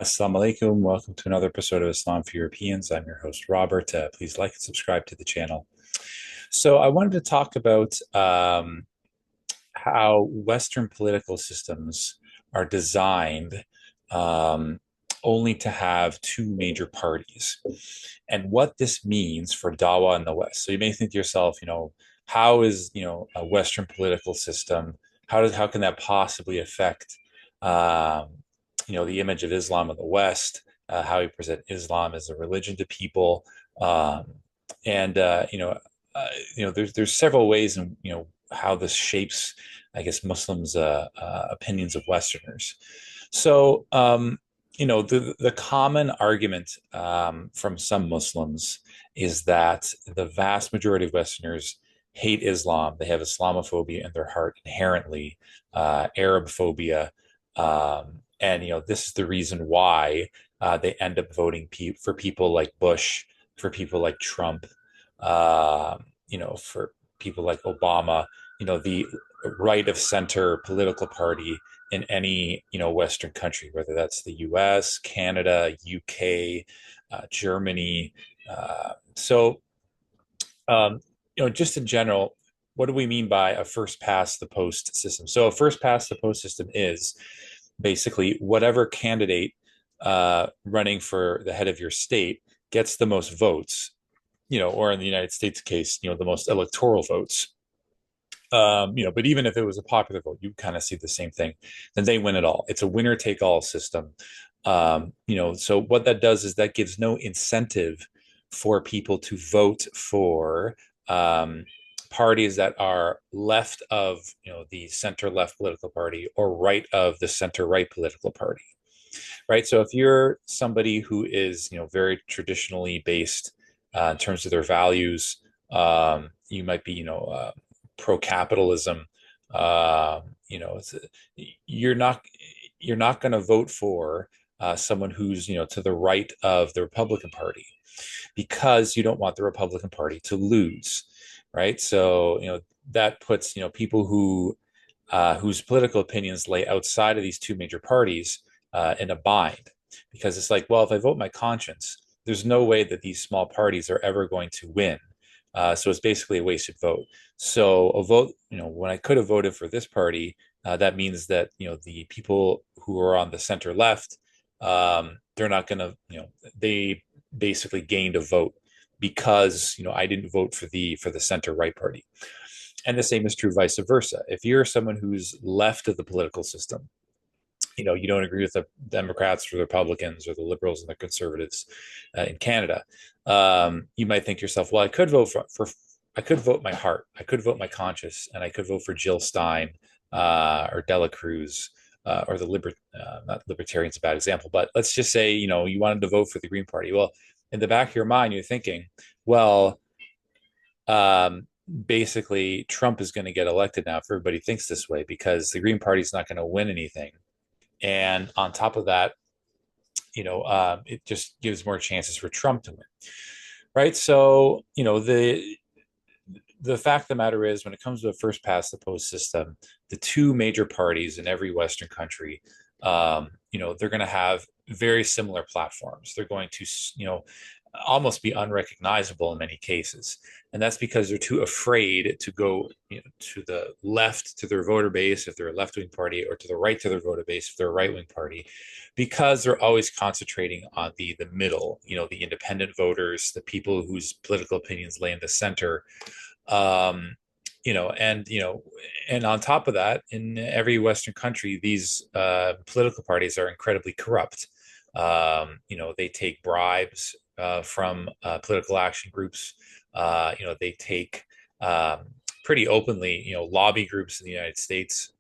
Assalamu alaikum. Welcome to another episode of Islam for Europeans. I'm your host, Robert. Please like and subscribe to the channel. So, I wanted to talk about how Western political systems are designed um, only to have two major parties and what this means for Dawah in the West. So, you may think to yourself, how is, a Western political system, how can that possibly affect um, the image of Islam in the West, how we present Islam as a religion to people, um, and there's several ways in how this shapes, I guess, Muslims' opinions of Westerners. So, the common argument from some Muslims is that the vast majority of Westerners hate Islam. They have Islamophobia in their heart inherently, Arab phobia, and this is the reason why they end up voting for people like Bush, for people like Trump, for people like Obama. The right of center political party in any Western country, whether that's the U.S., Canada, UK, Germany. So just in general, what do we mean by a first past the post system? So a first past the post system is basically whatever candidate running for the head of your state gets the most votes, or in the United States case, the most electoral votes. But even if it was a popular vote, you kind of see the same thing. Then they win it all. It's a winner take all system. So what that does is that gives no incentive for people to vote for parties that are left of the center left political party or right of the center right political party, right? So if you're somebody who is very traditionally based in terms of their values, you might be pro capitalism. It's, you're not you're not going to vote for someone who's to the right of the Republican Party because you don't want the Republican Party to lose, right? So that puts people whose political opinions lay outside of these two major parties in a bind, because it's like, well, if I vote my conscience, there's no way that these small parties are ever going to win. So it's basically a wasted vote. So a vote, when I could have voted for this party, that means that the people who are on the center left, they're not going to, they basically gained a vote because I didn't vote for the center right party. And the same is true vice versa. If you're someone who's left of the political system, you don't agree with the Democrats or the Republicans or the liberals and the conservatives in Canada, you might think to yourself, well, I could vote I could vote my heart, I could vote my conscience, and I could vote for Jill Stein or Dela Cruz or not libertarian's a bad example, but let's just say you wanted to vote for the Green Party. Well, in the back of your mind, you're thinking, well, basically Trump is going to get elected now if everybody thinks this way because the Green Party is not going to win anything. And on top of that, it just gives more chances for Trump to win, right? So, the fact of the matter is, when it comes to a first past the post system, the two major parties in every Western country, they're going to have very similar platforms. They're going to, almost be unrecognizable in many cases. And that's because they're too afraid to go to the left to their voter base if they're a left wing party, or to the right to their voter base if they're a right wing party, because they're always concentrating on the middle, the independent voters, the people whose political opinions lay in the center. Um, and on top of that, in every Western country, these political parties are incredibly corrupt. They take bribes from political action groups. They take pretty openly, lobby groups in the United States.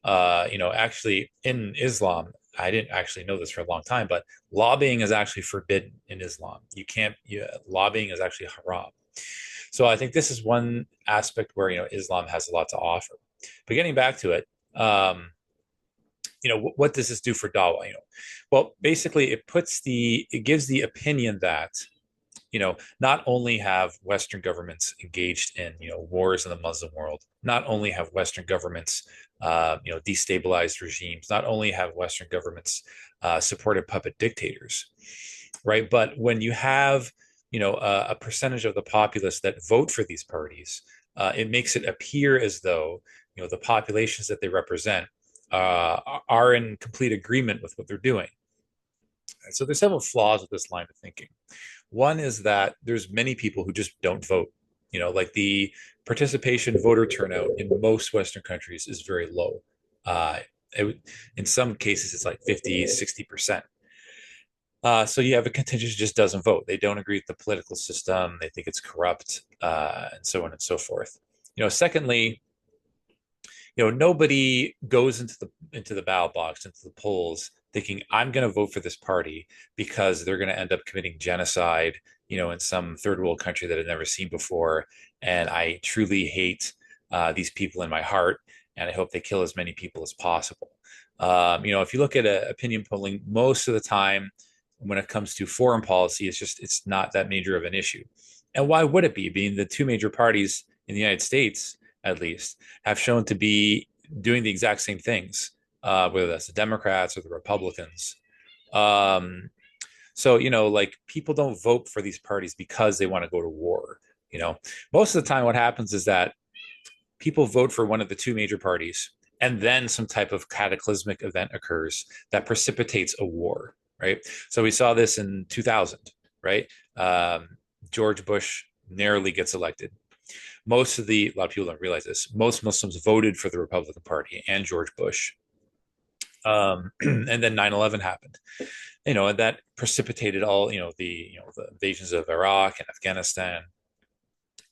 Actually in Islam, I didn't actually know this for a long time, but lobbying is actually forbidden in Islam. You can't, lobbying is actually haram. So I think this is one aspect where, Islam has a lot to offer. But getting back to it, what does this do for Dawah? Well, basically it gives the opinion that not only have Western governments engaged in, wars in the Muslim world, not only have Western governments, destabilized regimes, not only have Western governments supported puppet dictators, right? But when you have, a percentage of the populace that vote for these parties, it makes it appear as though, the populations that they represent are in complete agreement with what they're doing. And so there's several flaws with this line of thinking. One is that there's many people who just don't vote. Like the participation voter turnout in most Western countries is very low. Uh, in some cases, it's like 50, 60%. So you have a contingent who just doesn't vote. They don't agree with the political system. They think it's corrupt, and so on and so forth. Secondly, nobody goes into the ballot box, into the polls, thinking I'm going to vote for this party because they're going to end up committing genocide, in some third world country that I've never seen before, and I truly hate these people in my heart, and I hope they kill as many people as possible. If you look at opinion polling, most of the time when it comes to foreign policy, it's not that major of an issue. And why would it be? Being the two major parties in the United States, at least, have shown to be doing the exact same things, whether that's the Democrats or the Republicans. So, like people don't vote for these parties because they want to go to war. Most of the time, what happens is that people vote for one of the two major parties, and then some type of cataclysmic event occurs that precipitates a war, right? So we saw this in 2000, right? George Bush narrowly gets elected. A lot of people don't realize this. Most Muslims voted for the Republican Party and George Bush. And then 9/11 happened, and that precipitated all, the invasions of Iraq and Afghanistan.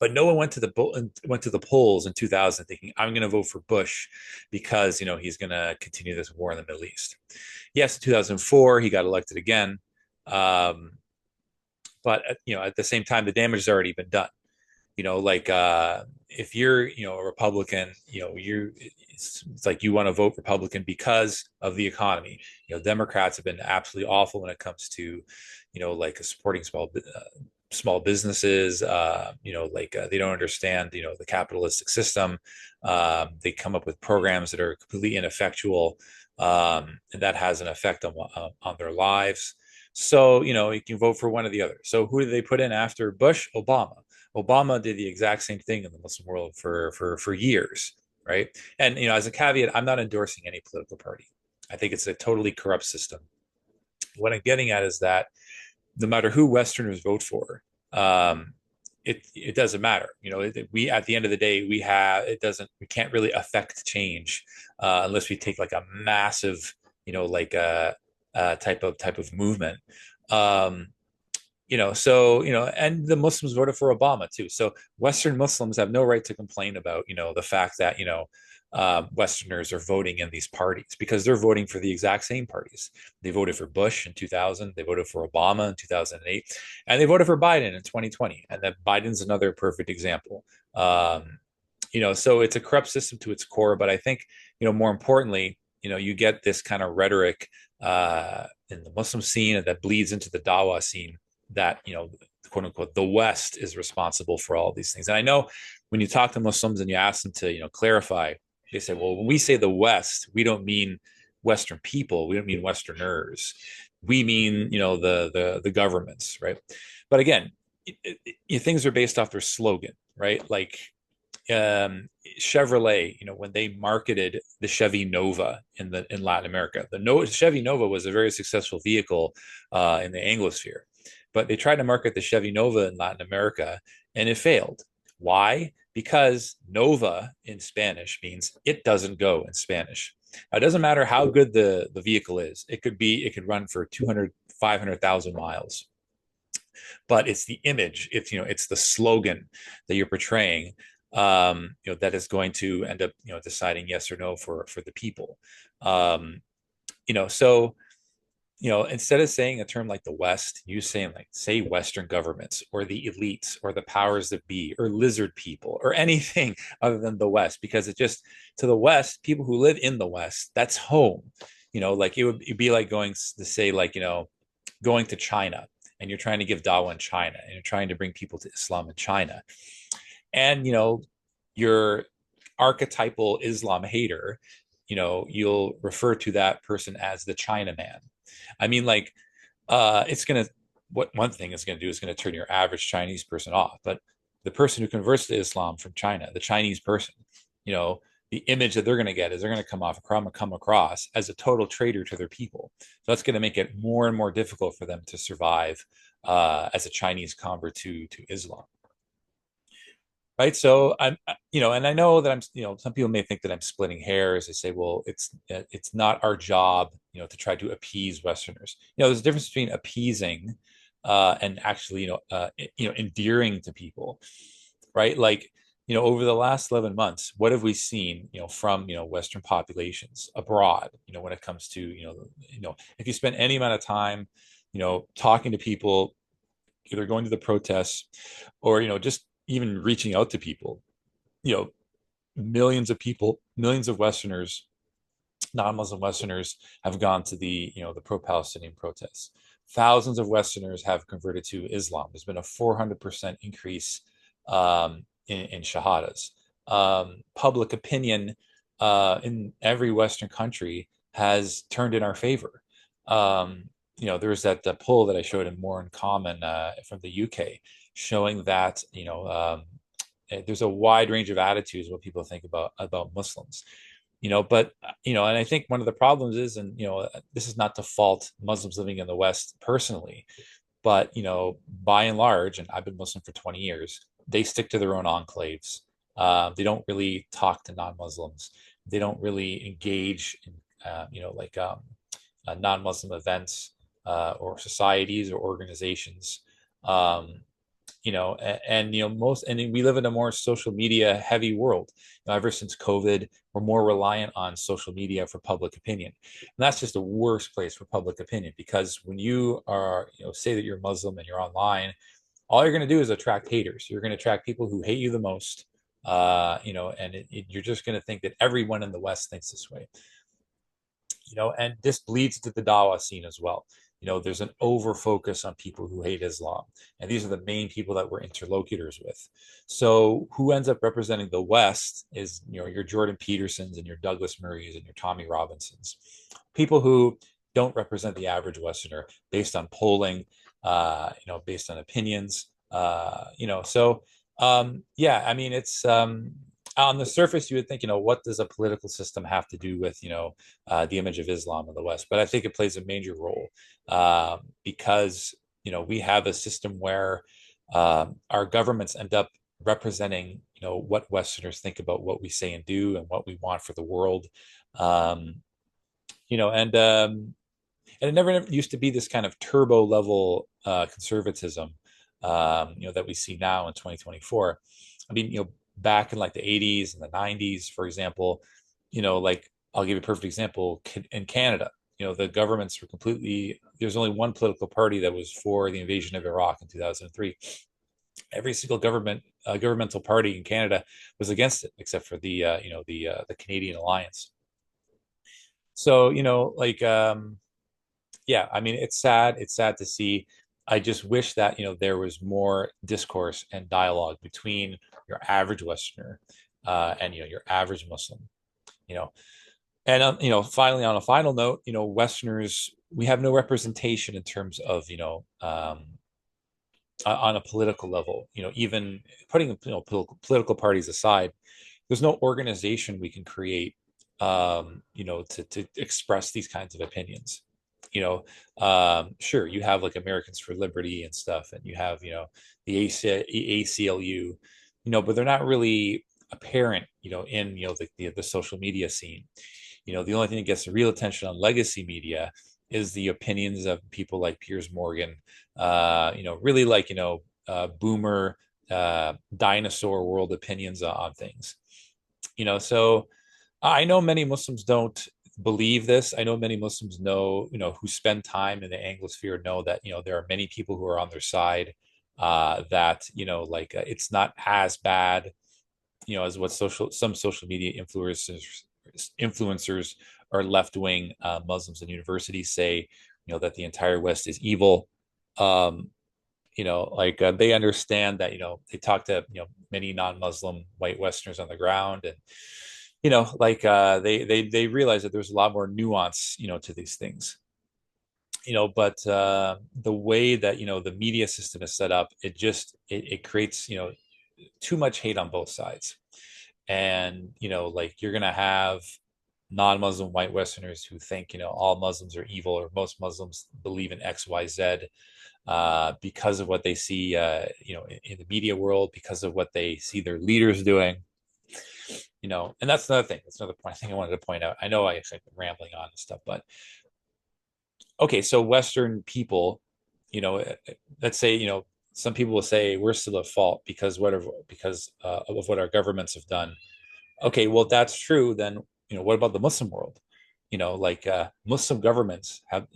But no one went to the polls in 2000 thinking I'm going to vote for Bush because he's going to continue this war in the Middle East. Yes, in 2004 he got elected again, but at the same time the damage has already been done. Like if you're a Republican, it's like you want to vote Republican because of the economy. Democrats have been absolutely awful when it comes to like supporting small businesses. They don't understand the capitalistic system. They come up with programs that are completely ineffectual, and that has an effect on their lives. So you can vote for one or the other. So who did they put in after Bush? Obama did the exact same thing in the Muslim world for years, right? And as a caveat, I'm not endorsing any political party. I think it's a totally corrupt system. What I'm getting at is that no matter who Westerners vote for, it doesn't matter. We at the end of the day we can't really affect change unless we take like a massive type of movement. And the Muslims voted for Obama too. So Western Muslims have no right to complain about, the fact that, Westerners are voting in these parties because they're voting for the exact same parties. They voted for Bush in 2000, they voted for Obama in 2008, and they voted for Biden in 2020. And that Biden's another perfect example. So it's a corrupt system to its core. But I think, more importantly, you get this kind of rhetoric in the Muslim scene and that bleeds into the Dawah scene that quote unquote the West is responsible for all these things. And I know when you talk to Muslims and you ask them to clarify, they say, well, when we say the West, we don't mean Western people, we don't mean Westerners, we mean the governments, right? But again, things are based off their slogan, right? Like Chevrolet, when they marketed the Chevy Nova in Latin America, Chevy Nova was a very successful vehicle in the Anglosphere. But they tried to market the Chevy Nova in Latin America, and it failed. Why? Because Nova in Spanish means it doesn't go in Spanish. Now, it doesn't matter how good the vehicle is. It could run for 200, 500,000 miles. But it's the image, it's the slogan that you're portraying, that is going to end up, deciding yes or no for the people. So instead of saying a term like the West, you saying like, say Western governments or the elites or the powers that be or lizard people or anything other than the West, because to the West, people who live in the West, that's home. Like it'd be like going to say like, going to China and you're trying to give Dawah in China, and you're trying to bring people to Islam in China, and your archetypal Islam hater, you'll refer to that person as the Chinaman. I mean, like, it's gonna what one thing is gonna do is gonna turn your average Chinese person off, but the person who converts to Islam from China, the Chinese person, you know, the image that they're going to get is they're going to come across as a total traitor to their people. So that's going to make it more and more difficult for them to survive as a Chinese convert to Islam. Right. So and I know that some people may think that I'm splitting hairs. They say, well, it's not our job, to try to appease Westerners. There's a difference between appeasing and actually, endearing to people, right? Like, over the last 11 months, what have we seen, from, Western populations abroad, when it comes to, if you spend any amount of time, talking to people, either going to the protests or, just even reaching out to people, you know, millions of people, millions of Westerners, non-Muslim Westerners have gone to the pro-Palestinian protests. Thousands of Westerners have converted to Islam. There's been a 400% increase in shahadas. Public opinion in every Western country has turned in our favor. There's that poll that I showed in More in Common from the UK showing that there's a wide range of attitudes what people think about Muslims. But and I think one of the problems is, and this is not to fault Muslims living in the West personally, but by and large, and I've been Muslim for 20 years, they stick to their own enclaves. They don't really talk to non-Muslims. They don't really engage in non-Muslim events or societies or organizations. And we live in a more social media heavy world. Ever since COVID, we're more reliant on social media for public opinion. And that's just the worst place for public opinion, because when you are, say that you're Muslim and you're online, all you're going to do is attract haters. You're going to attract people who hate you the most, and you're just going to think that everyone in the West thinks this way. And this bleeds into the Dawah scene as well. There's an over focus on people who hate Islam, and these are the main people that we're interlocutors with. So who ends up representing the West is, your Jordan Petersons and your Douglas Murrays and your Tommy Robinsons, people who don't represent the average Westerner based on polling, based on opinions, so yeah, I mean, it's on the surface, you would think, what does a political system have to do with, the image of Islam in the West? But I think it plays a major role because, we have a system where our governments end up representing, what Westerners think about what we say and do and what we want for the world. And it never used to be this kind of turbo level conservatism, that we see now in 2024. I mean, back in like the 80s and the 90s, for example, like I'll give you a perfect example in Canada. The governments were there's only one political party that was for the invasion of Iraq in 2003. Every single governmental party in Canada was against it, except for the Canadian Alliance. So, yeah, I mean, it's sad. It's sad to see. I just wish that, there was more discourse and dialogue between your average Westerner and, your average Muslim, you know. And, finally, on a final note, Westerners, we have no representation in terms of, on a political level, even putting, political parties aside, there's no organization we can create, to express these kinds of opinions. Sure, you have like Americans for Liberty and stuff, and you have, the ACLU, but they're not really apparent, in, the social media scene. The only thing that gets real attention on legacy media is the opinions of people like Piers Morgan, really like, boomer, dinosaur world opinions on things. So I know many Muslims don't believe this. I know many Muslims know, who spend time in the Anglosphere know that, there are many people who are on their side, that, it's not as bad, as what some social media influencers or left-wing Muslims and universities say, that the entire West is evil. Um, like they understand that, they talk to, many non-Muslim white Westerners on the ground, and, they realize that there's a lot more nuance, to these things. But the way that, the media system is set up, it creates, too much hate on both sides. And, like you're going to have non-Muslim white Westerners who think, all Muslims are evil, or most Muslims believe in X, Y, Z, because of what they see, in the media world, because of what they see their leaders doing, and that's another thing. That's another point I think I wanted to point out. I know I actually been rambling on and stuff, but okay, so Western people, let's say, some people will say we're still at fault because of what our governments have done. Okay, well, if that's true, then, what about the Muslim world? Like Muslim governments have,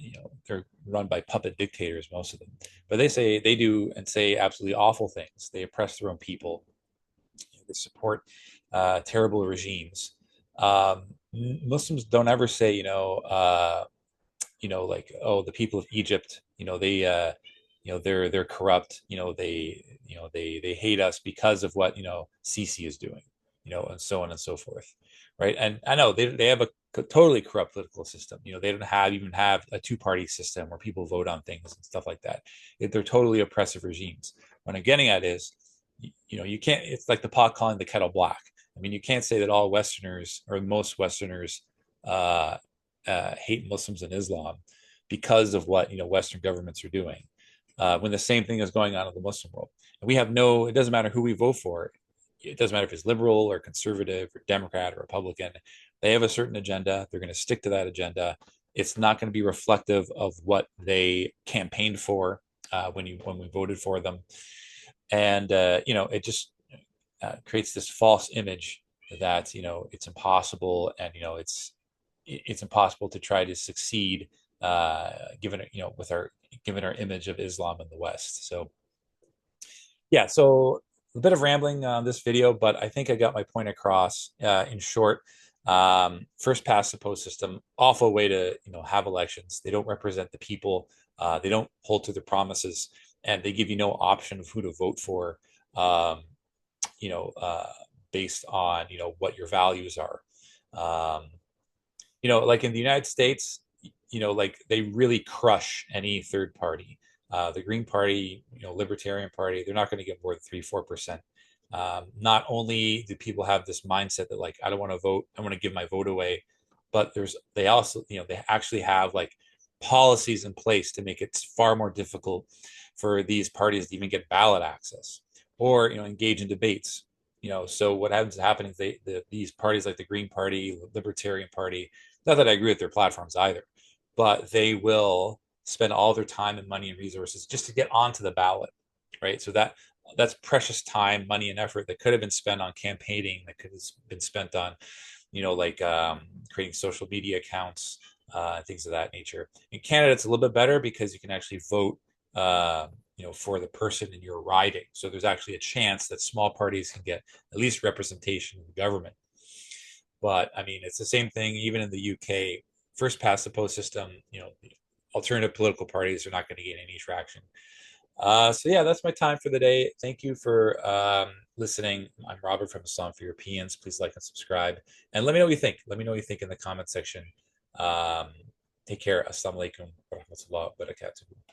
they're run by puppet dictators, most of them, but they do and say absolutely awful things. They oppress their own people. They support terrible regimes. Muslims don't ever say, like, oh, the people of Egypt, they're corrupt. They hate us because of what, Sisi is doing, and so on and so forth, right? And I know they have a totally corrupt political system. They don't even have a two-party system where people vote on things and stuff like that. They're totally oppressive regimes. What I'm getting at is, you can't. It's like the pot calling the kettle black. I mean, you can't say that all Westerners or most Westerners uh, hate Muslims and Islam because of what, Western governments are doing. When the same thing is going on in the Muslim world, and we have no. It doesn't matter who we vote for. It doesn't matter if it's liberal or conservative or Democrat or Republican. They have a certain agenda. They're going to stick to that agenda. It's not going to be reflective of what they campaigned for, when we voted for them, and it just creates this false image that, it's impossible, and, it's impossible to try to succeed, given, with our given our image of Islam in the West. So yeah, so a bit of rambling on this video, but I think I got my point across. In short, first past the post system, awful way to, have elections. They don't represent the people. They don't hold to their promises, and they give you no option of who to vote for. Um, you know, Based on, what your values are. Um, like in the United States, like they really crush any third party. The Green Party, Libertarian Party, they're not going to get more than 3-4%. Not only do people have this mindset that, like, I don't want to vote, I want to give my vote away, but they also, they actually have like policies in place to make it far more difficult for these parties to even get ballot access or, engage in debates. So what happens happening is these parties like the Green Party, Libertarian Party, not that I agree with their platforms either, but they will spend all their time and money and resources just to get onto the ballot, right? So that's precious time, money, and effort that could have been spent on campaigning, that could have been spent on, like creating social media accounts, things of that nature. In Canada, it's a little bit better because you can actually vote, for the person in your riding. So there's actually a chance that small parties can get at least representation in the government. But I mean, it's the same thing even in the UK. First past the post system, alternative political parties are not going to gain any traction. So yeah, that's my time for the day. Thank you for listening. I'm Robert from Islam for Europeans. Please like and subscribe, and let me know what you think. Let me know what you think in the comment section. Um, Take care. Assalamu alaikum wa rahmatullah wa barakatuh.